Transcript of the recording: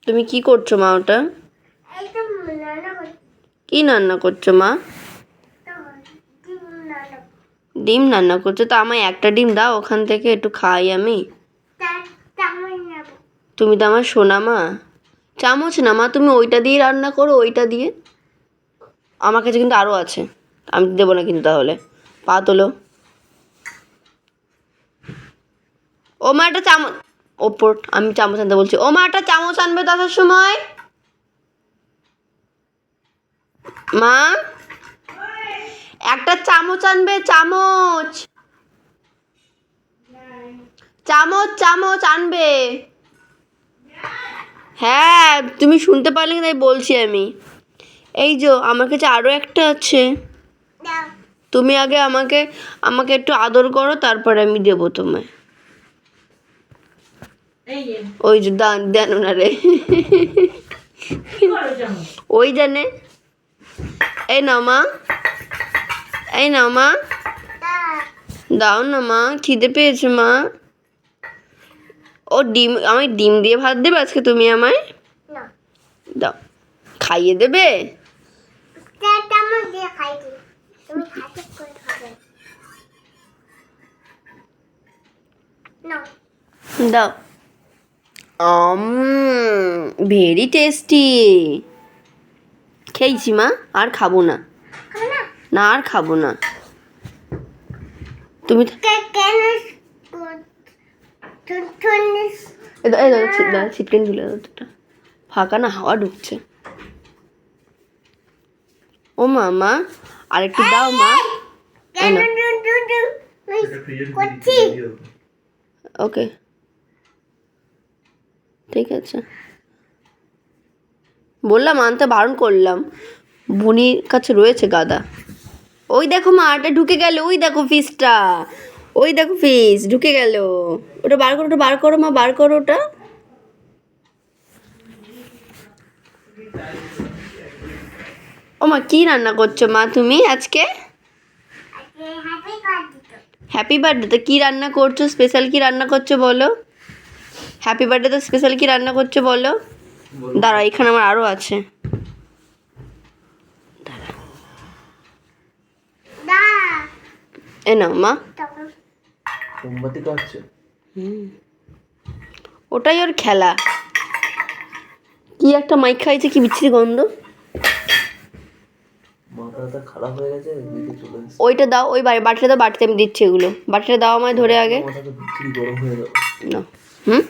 তুমি কি করছো মা ওটা? কি রান্না করছো মা? ডিম রান্না করছো? তো আমায় একটা ডিম দাও ওখান থেকে, একটু খাই আমি। তুমি তো আমার সোনা মা। চামচ না মা, তুমি ওইটা দিয়ে রান্না করো, ওইটা দিয়ে। আমার কাছে কিন্তু আরও আছে, আমি দেবো না কিন্তু। তাহলে পা তোলো। ও মা একটা চামচ, ওপর আমি চামচ আনতে বলছি। ও মা একটা চামচ আনবে তো আসার সময়। মা একটা চামচ আনবে, চামচ চামচ চামচ আনবে। হ্যাঁ তুমি শুনতে পারলে তাই বলছি আমি। এই যে আমার কাছে আরও একটা আছে। তুমি আগে আমাকে আমাকে একটু আদর করো, তারপরে আমি দেবো তোমায়। ওই যে দেন ওনারে। ওই জানে। এই নাও মা, এই নাও মা, দাও না মা, খিদে পেয়েছে মা। ও ডিম, আমায় ডিম দিয়ে ভাত দেবে আজকে তুমি আমায়? দাও, খাইয়ে দেবে? দাও। Very tasty. খেয়েছি মা, আর খাবো না। না আর খাবো না। তুমি ছিটকেন ঝুলে দাও, ফাঁকা না হাওয়া ঢুকছে। ও মা, মা আরেকটু দাও মা। ওকে ঠিক আছে, বললাম আনতে বারণ করলাম। বুনির কাছে রয়েছে গাদা। ওই দেখো মা, আটা ঢুকে গেল। ওই দেখো ফিসটা, ওই দেখো ফিস ঢুকে গেল। ওটা বার করো, ওটা বার করো মা, বার করো ওটা। ও মা কি রান্না করছো মা তুমি আজকে? হ্যাপি বার্থডে তো কি রান্না করছো? স্পেশাল কি রান্না করছো বলো? হ্যাপি বার্থডে তো স্পেশাল কি রান্না করছো বলো? দাঁড়া, এখানে আমার আরও আছে। এ নাও মা। ওটাই ওর খেলা। কি একটা মাইক খাইছে, কি বিচ্ছিরি গন্ধ। ওইটা দাও, ওই বাটিটা দাও, বাটিতে আমি দিচ্ছি এগুলো। বাটিটা দাও আমায় ধরে আগে। না হুম।